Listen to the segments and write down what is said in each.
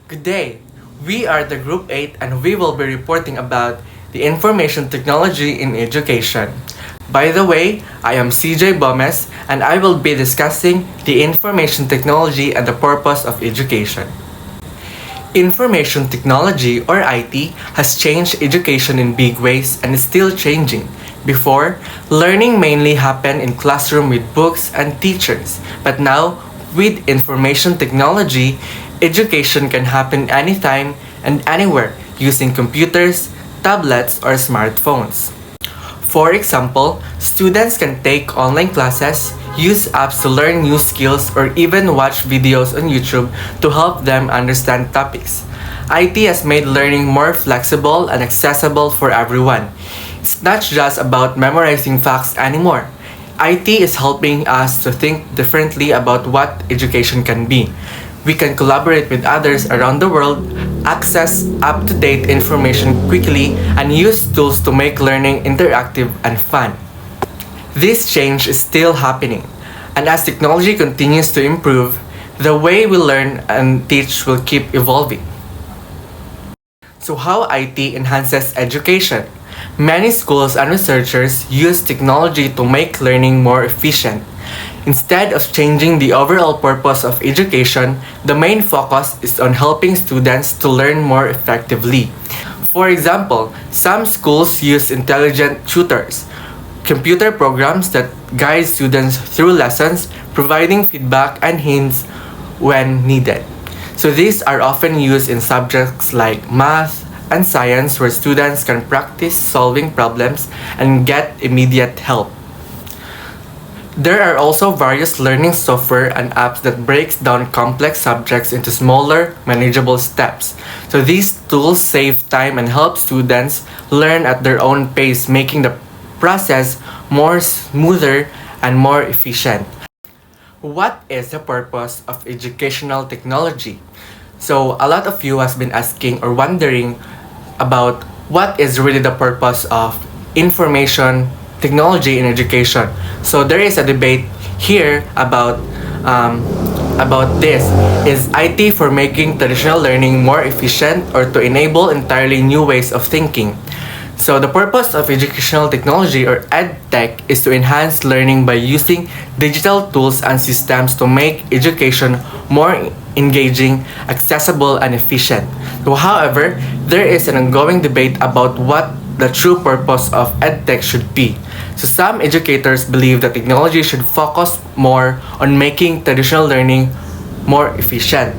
Good day. We are the Group 8 and we will be reporting about the information technology in education. By the way, I am CJ Gomez and I will be discussing the information technology and the purpose of education. Information technology or IT has changed education in big ways and is still changing. Before, learning mainly happened in classroom with books and teachers, but now with information technology, education can happen anytime and anywhere using computers, tablets, or smartphones. For example, students can take online classes, use apps to learn new skills, or even watch videos on YouTube to help them understand topics. IT has made learning more flexible and accessible for everyone. It's not just about memorizing facts anymore. IT is helping us to think differently about what education can be. We can collaborate with others around the world, access up to date information quickly, and use tools to make learning interactive and fun. This change is still happening, and as technology continues to improve, the way we learn and teach will keep evolving. So, how IT enhances education? Many schools and researchers use technology to make learning more efficient. Instead of changing the overall purpose of education, the main focus is on helping students to learn more effectively. For example, some schools use intelligent tutors, computer programs that guide students through lessons, providing feedback and hints when needed. So these are often used in subjects like math and science where students can practice solving problems and get immediate help. There are also various learning software and apps that breaks down complex subjects into smaller, manageable steps. So these tools save time and help students learn at their own pace, making the process more smoother and more efficient. What is the purpose of educational technology? So a lot of you has been asking or wondering about what is really the purpose of information technology in education. So there is a debate here about this. Is IT for making traditional learning more efficient or to enable entirely new ways of thinking? So the purpose of educational technology or EdTech is to enhance learning by using digital tools and systems to make education more engaging, accessible, and efficient. So, however, there is an ongoing debate about what the true purpose of EdTech should be. So some educators believe that technology should focus more on making traditional learning more efficient.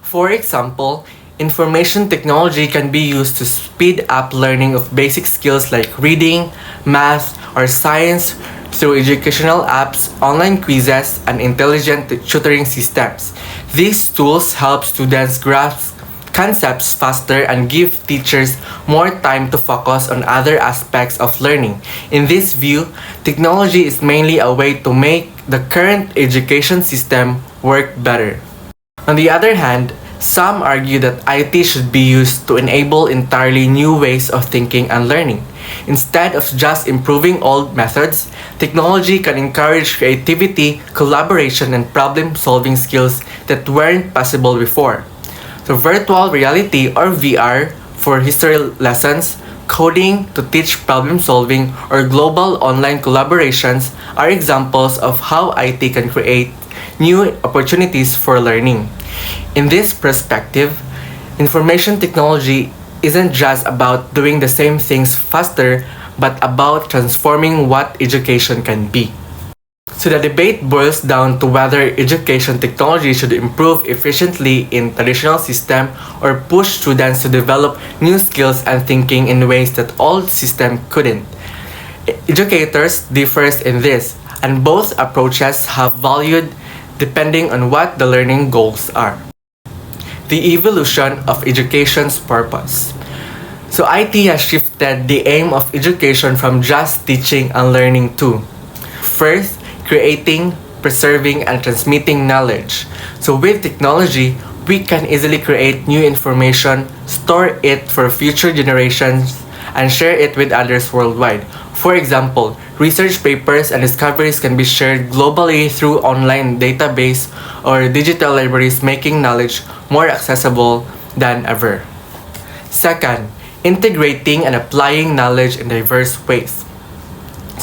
For example, information technology can be used to speed up learning of basic skills like reading, math, or science through educational apps, online quizzes, and intelligent tutoring systems. These tools help students grasp concepts faster and give teachers more time to focus on other aspects of learning. In this view, technology is mainly a way to make the current education system work better. On the other hand, some argue that IT should be used to enable entirely new ways of thinking and learning. Instead of just improving old methods, technology can encourage creativity, collaboration, and problem-solving skills that weren't possible before. So virtual reality or VR for history lessons, coding to teach problem solving, or global online collaborations are examples of how IT can create new opportunities for learning. In this perspective, information technology isn't just about doing the same things faster, but about transforming what education can be. So the debate boils down to whether education technology should improve efficiently in traditional system or push students to develop new skills and thinking in ways that old system couldn't. Educators differ in this, and both approaches have value depending on what the learning goals are. The evolution of education's purpose. So IT has shifted the aim of education from just teaching and learning to first, creating, preserving, and transmitting knowledge. So with technology, we can easily create new information, store it for future generations, and share it with others worldwide. For example, research papers and discoveries can be shared globally through online database or digital libraries, making knowledge more accessible than ever. Second, integrating and applying knowledge in diverse ways.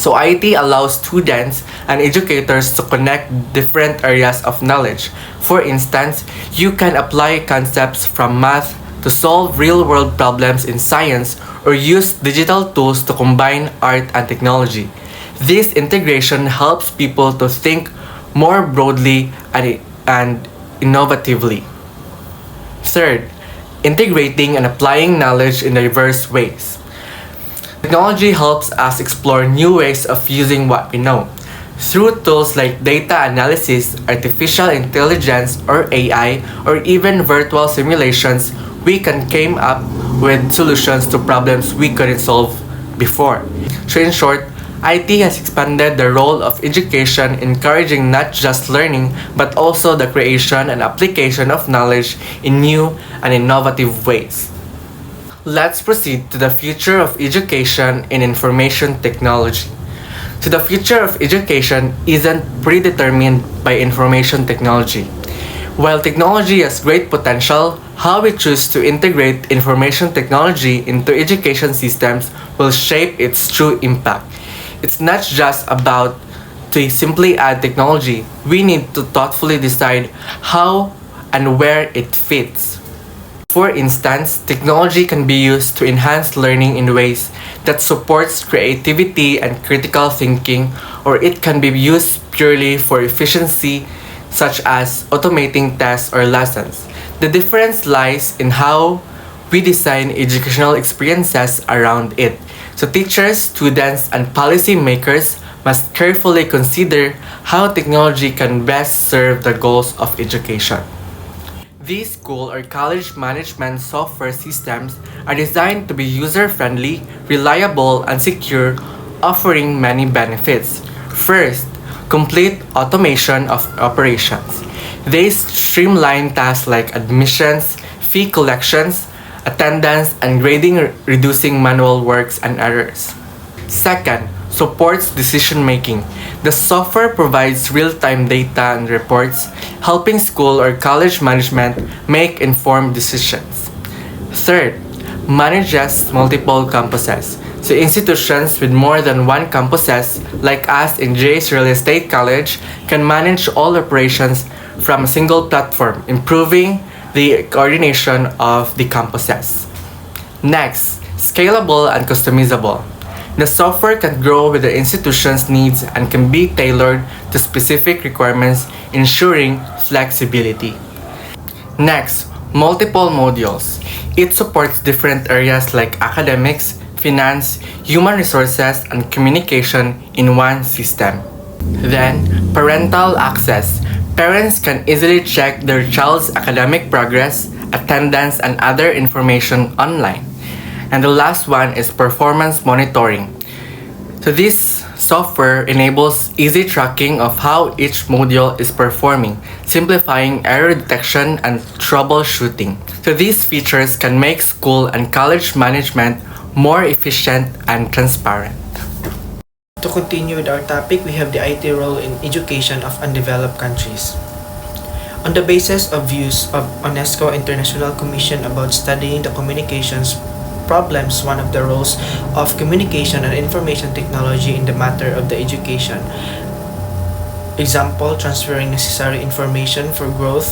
So IT allows students and educators to connect different areas of knowledge. For instance, you can apply concepts from math to solve real-world problems in science or use digital tools to combine art and technology. This integration helps people to think more broadly and innovatively. Third, integrating and applying knowledge in diverse ways. Technology helps us explore new ways of using what we know. Through tools like data analysis, artificial intelligence or AI, or even virtual simulations, we can come up with solutions to problems we couldn't solve before. So in short, IT has expanded the role of education, encouraging not just learning, but also the creation and application of knowledge in new and innovative ways. Let's proceed to the future of education in information technology. So the future of education isn't predetermined by information technology. While technology has great potential, how we choose to integrate information technology into education systems will shape its true impact. It's not just about to simply add technology. We need to thoughtfully decide how and where it fits. For instance, technology can be used to enhance learning in ways that supports creativity and critical thinking, or it can be used purely for efficiency, such as automating tests or lessons. The difference lies in how we design educational experiences around it. So teachers, students, and policymakers must carefully consider how technology can best serve the goals of education. These school or college management software systems are designed to be user-friendly, reliable, and secure, offering many benefits. First, complete automation of operations. They streamline tasks like admissions, fee collections, attendance, and grading, reducing manual works and errors. Second, supports decision making. The software provides real-time data and reports, helping school or college management make informed decisions. Third, manages multiple campuses. So institutions with more than one campuses, like us in Jay's Real Estate College, can manage all operations from a single platform, improving the coordination of the campuses. Next, scalable and customizable. The software can grow with the institution's needs and can be tailored to specific requirements, ensuring flexibility. Next, multiple modules. It supports different areas like academics, finance, human resources, and communication in one system. Then, parental access. Parents can easily check their child's academic progress, attendance, and other information online. And the last one is performance monitoring. So this software enables easy tracking of how each module is performing, simplifying error detection and troubleshooting. So these features can make school and college management more efficient and transparent. To continue with our topic, we have the IT role in education of undeveloped countries. On the basis of views of UNESCO International Commission about studying the communications problems, one of the roles of communication and information technology in the matter of the education. Example, transferring necessary information for growth,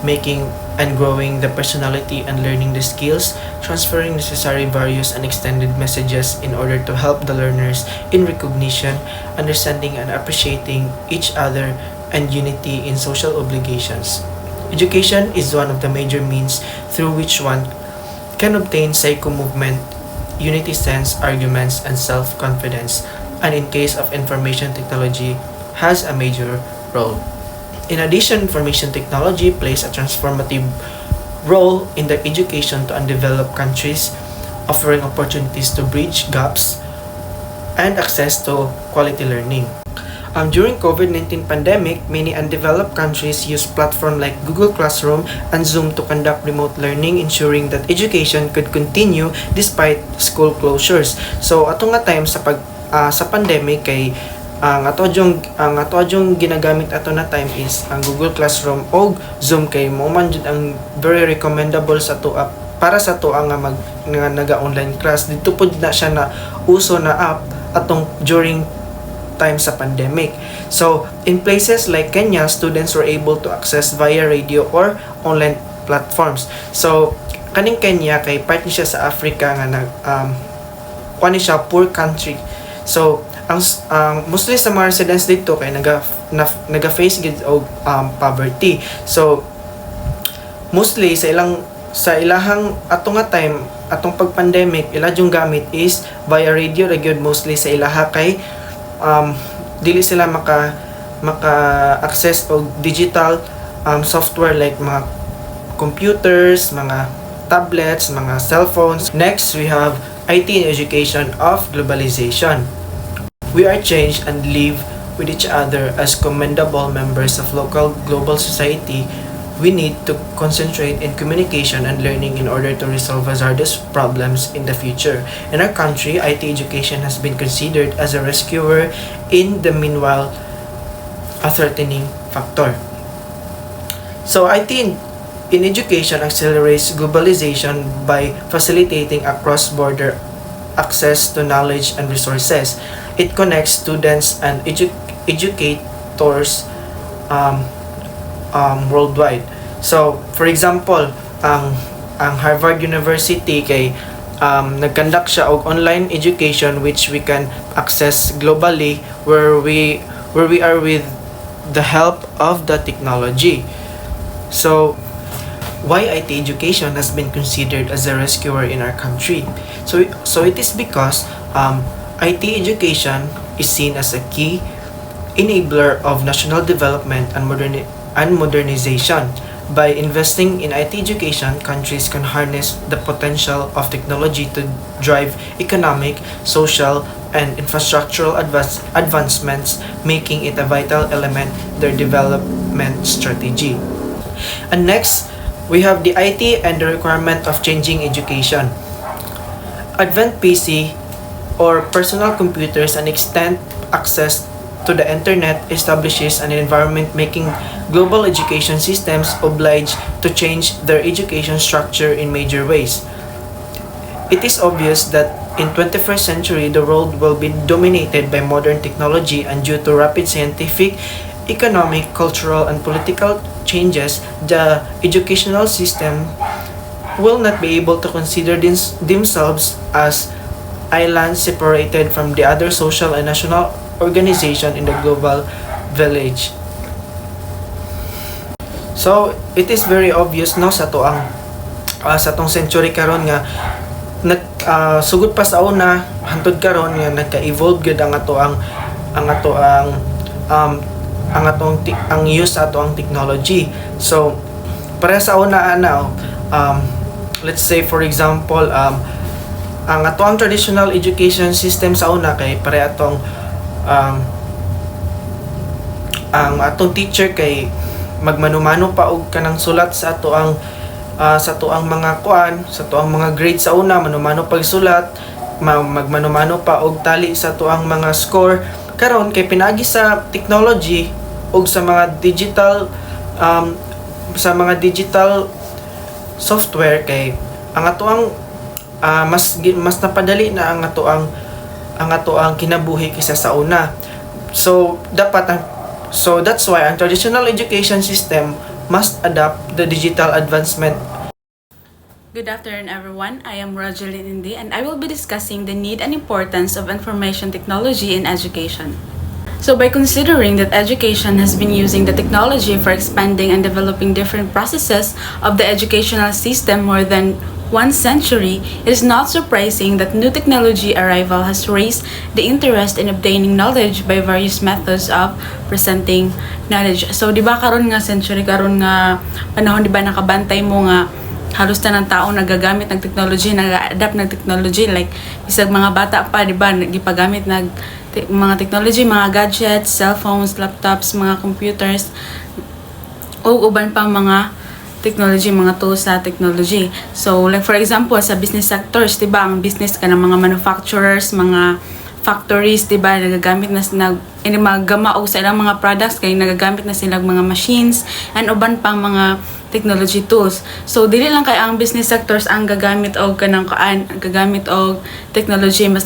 making and growing the personality and learning the skills, transferring necessary various and extended messages in order to help the learners in recognition, understanding and appreciating each other, and unity in social obligations. Education is one of the major means through which one can obtain psycho-movement, unity sense, arguments, and self-confidence, and in case of information technology, has a major role. In addition, information technology plays a transformative role in the education to undeveloped countries, offering opportunities to bridge gaps and access to quality learning. During COVID-19 pandemic, many undeveloped countries use platforms like Google Classroom and Zoom to conduct remote learning, ensuring that education could continue despite school closures. So, ato nga time sa sa pandemic kay ang ato adjong ginagamit ato na time is ang Google Classroom o Zoom kay mo man jud ang very recommendable sa to para sa to ang naga-online class. Dito pud na siya na uso na app atong during time sa pandemic. So, in places like Kenya, students were able to access via radio or online platforms. So, kaning Kenya kay part ni siya sa Africa nga kuan siya poor country. So, ang mostly sa mga residents dito kay naga-face gid og poverty. So, mostly sa ilahang atong nga time atong pag-pandemic ila yung gamit is via radio ra gyud mostly sa ilaha kay dili sila maka-access og digital software like mga computers, mga tablets, mga cellphones. Next, we have IT in education of globalization. We are changed and live with each other as commendable members of local global society. We need to concentrate in communication and learning in order to resolve hazardous problems in the future. In our country, IT education has been considered as a rescuer in the meanwhile a threatening factor. So IT in education accelerates globalization by facilitating a cross-border access to knowledge and resources. It connects students and educators worldwide. So, for example, ang Harvard University kay nagconduct siya og online education which we can access globally where we are with the help of the technology. So, why IT education has been considered as a rescuer in our country? So it is because IT education is seen as a key enabler of national development and modernization. By investing in IT education, countries can harness the potential of technology to drive economic, social, and infrastructural advancements, making it a vital element in their development strategy. And next, we have the IT and the requirement of changing education. Advanced PC or personal computers and extend access to the internet establishes an environment making global education systems obliged to change their education structure in major ways. It is obvious that in 21st century the world will be dominated by modern technology, and due to rapid scientific, economic, cultural, and political changes, the educational system will not be able to consider themselves as islands separated from the other social and national organization in the global village. So, it is very obvious no sa tong century karon nga sugod pa sa una hantod karon nga nagka-evolve gyud ang use sa ato ang technology. So, para sa una let's say for example ang ato ang traditional education system sa una kay pare atong ang atong teacher kay magmanumano pa og kanang sulat sa ato ang mga sa ato ang mga grade sa una, manumano pagsulat, magmanumano pa og tali sa ato ang mga score. Karon kay pinagi sa technology og sa mga digital software kay ang ato ang mas napadali na ang ato ang kinabuhi kaysa sa una. So that's why ang traditional education system must adapt the digital advancement. Good afternoon, everyone. I am Rogeline Indi, and I will be discussing the need and importance of information technology in education. So, by considering that education has been using the technology for expanding and developing different processes of the educational system more than 1 century, it is not surprising that new technology arrival has raised the interest in obtaining knowledge by various methods of presenting knowledge. So, di ba karon nga century, karon nga panahon, di ba nakabantay mo nga halos na ng tao nagagamit ng technology, nag-adapt ng technology, like isang mga bata pa, di ba, gipagamit mga technology, mga gadgets, cellphones, laptops, mga computers, o uban pa mga technology, mga tools sa technology. So, like for example, sa business sectors, diba, ang business ka ng mga manufacturers, mga factories, di ba, nagagamit na magamaog sa ilang mga products kay nagagamit na silang mga machines and uban pang mga technology tools. So dili lang kay ang business sectors ang gagamit og kanang gagamit og technology, mas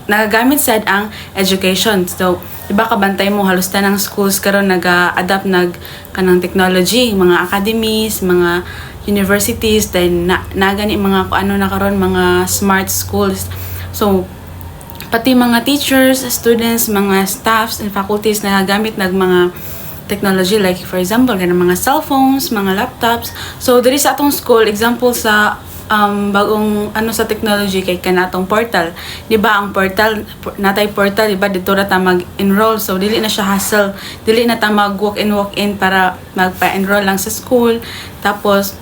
nagagamit sad ang education. So di ba kabantay mo halos tanang schools karon naga-adapt kanang technology, mga academies, mga universities, then nagani mga na karon mga smart schools. So pati mga teachers, students, mga staffs and faculties na gamit mga technology, like for example ganang mga cellphones, mga laptops. So diri sa atong school, example sa bagong sa technology kay kanatong portal, di ba ang portal natay portal, di ba dito ra ta mag-enroll, so dili na siya hassle, dili na ta mag walk in para magpa-enroll lang sa school, tapos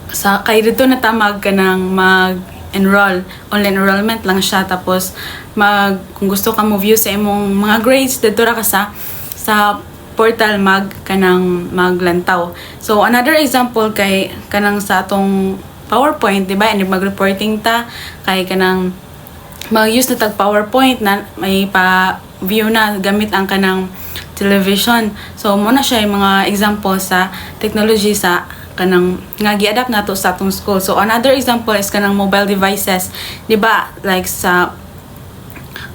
sa kay dito na ta mag-enroll, online enrollment lang siya, tapos kung gusto ka mo view sa imong mga grades dito ra ka sa portal maglantaw. So another example kay kanang sa atong PowerPoint, di ba? And mag-reporting ta kay kanang mag-use na tag PowerPoint na may pa-view na gamit ang kanang television. So muna siya yung mga example sa technology sa kanang nga gi-adapt nato sa atong school. So another example is kanang mobile devices, di ba? Like sa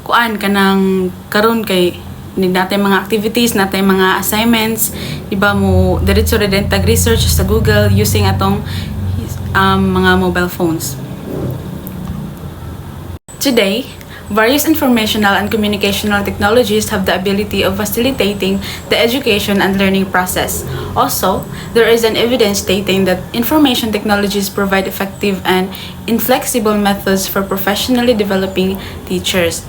kanang karon kay natin mga activities, natin mga assignments, di ba mo diretso rin tag research sa Google using atong mga mobile phones. Today, various informational and communicational technologies have the ability of facilitating the education and learning process. Also, there is an evidence stating that information technologies provide effective and inflexible methods for professionally developing teachers.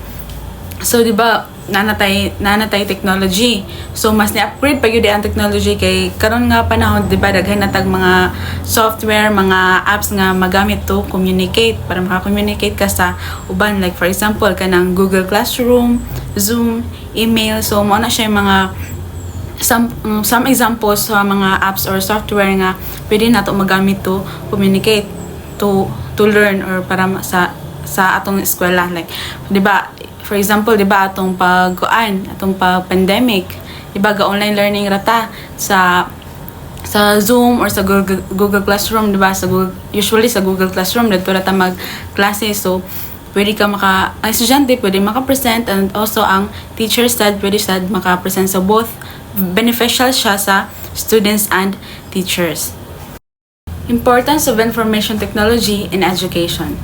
So, di ba, nanatay technology. So, mas ni-upgrade pa yun ang technology kay karon nga panahon, di ba, daghan natag mga software, mga apps nga magamit to communicate, para maka-communicate ka sa uban. Like, for example, kanang Google Classroom, Zoom, email. So, mo na siya yung mga some examples sa mga apps or software nga pwede nato magamit to communicate, to learn, or para sa atong eskwela. Like, di ba, for example, di ba atong pag-pandemic, di ba ga-online learning rata sa Zoom or sa Google Classroom, di ba? Usually sa Google Classroom dito rata mag-klase. So pwede ka ang estudyante pwede maka-present, and also ang teacher pwede maka-present. So both beneficial siya sa students and teachers. Importance of information technology in education.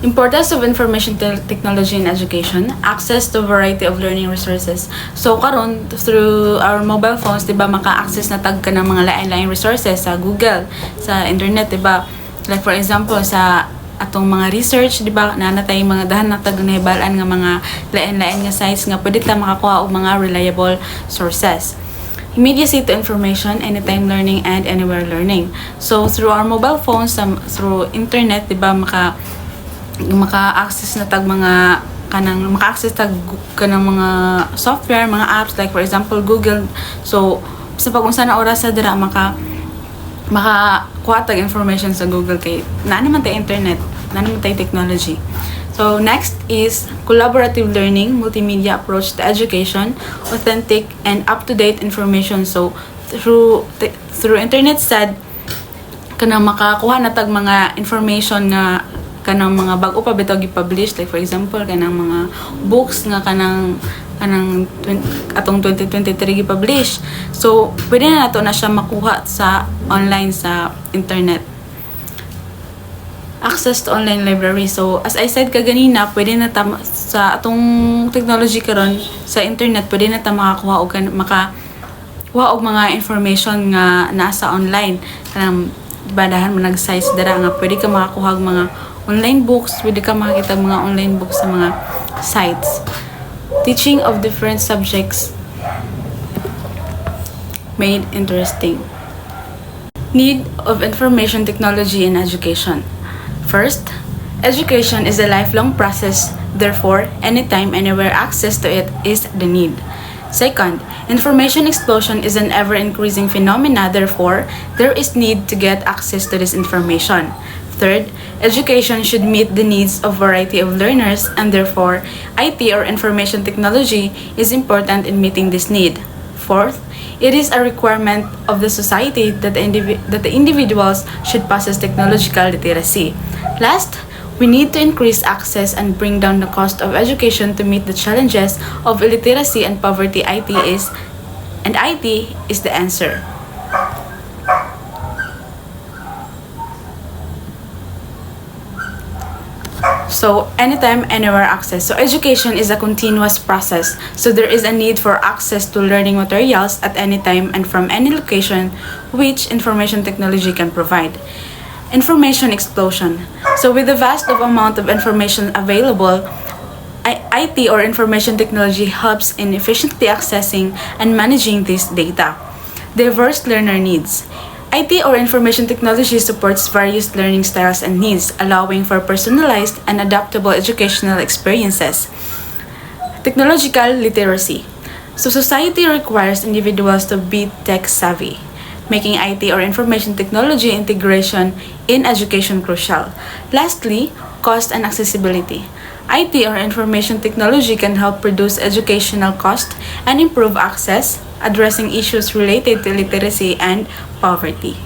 Importance of information technology in education, access to a variety of learning resources. So karon through our mobile phones, di ba, maka-access na tag ka ng mga lain-lain resources sa Google, sa internet, di ba? Like for example, sa atong mga research, di ba, nanatay mga dahan na tag nahibalaan nga mga lain-lain nga sites nga pwede ta makakuha og mga reliable sources. Immediacy to information, anytime learning, and anywhere learning. So through our mobile phones, through internet, di ba, maka-access na tag mga maka-access tag kanang mga software, mga apps, like for example Google. So sa pag-unsa na oras sa dira makakuha tag information sa Google kay naman tay internet, naman tay technology. So next is collaborative learning, multimedia approach to education, authentic and up-to-date information. So through internet kanang makakuha na tag mga information nga kanang mga bago pa bitaw gi-publish, like for example kanang mga books nga kanang atong 2023 gi-publish. So pwede na nato na siya makuha sa online sa internet. Access to online library. So as I said kaganina, pwede na ta sa atong technology karon sa internet, pwede na ta makakuha og mga information nga nasa online. Kanang badahan mo nag-size dara nga pwede ka makakuha og mga online books, pwede ka makakita mga online books sa mga sites. Teaching of different subjects made interesting. Need of information technology in education. First, education is a lifelong process, therefore, anytime, anywhere access to it is the need. Second, information explosion is an ever-increasing phenomena, therefore, there is need to get access to this information. Third, education should meet the needs of variety of learners, and therefore, IT or information technology is important in meeting this need. Fourth, it is a requirement of the society that the individuals should possess technological literacy. Last, we need to increase access and bring down the cost of education to meet the challenges of illiteracy and poverty. IT is the answer. So, anytime, anywhere access. So, education is a continuous process. So, there is a need for access to learning materials at any time and from any location, which information technology can provide. Information explosion. So, with the vast amount of information available, IT or information technology helps in efficiently accessing and managing this data. Diverse learner needs. IT or information technology supports various learning styles and needs, allowing for personalized and adaptable educational experiences. Technological literacy. So society requires individuals to be tech savvy, making IT or information technology integration in education crucial. Lastly, cost and accessibility. IT or information technology can help reduce educational cost and improve access, addressing issues related to literacy and poverty.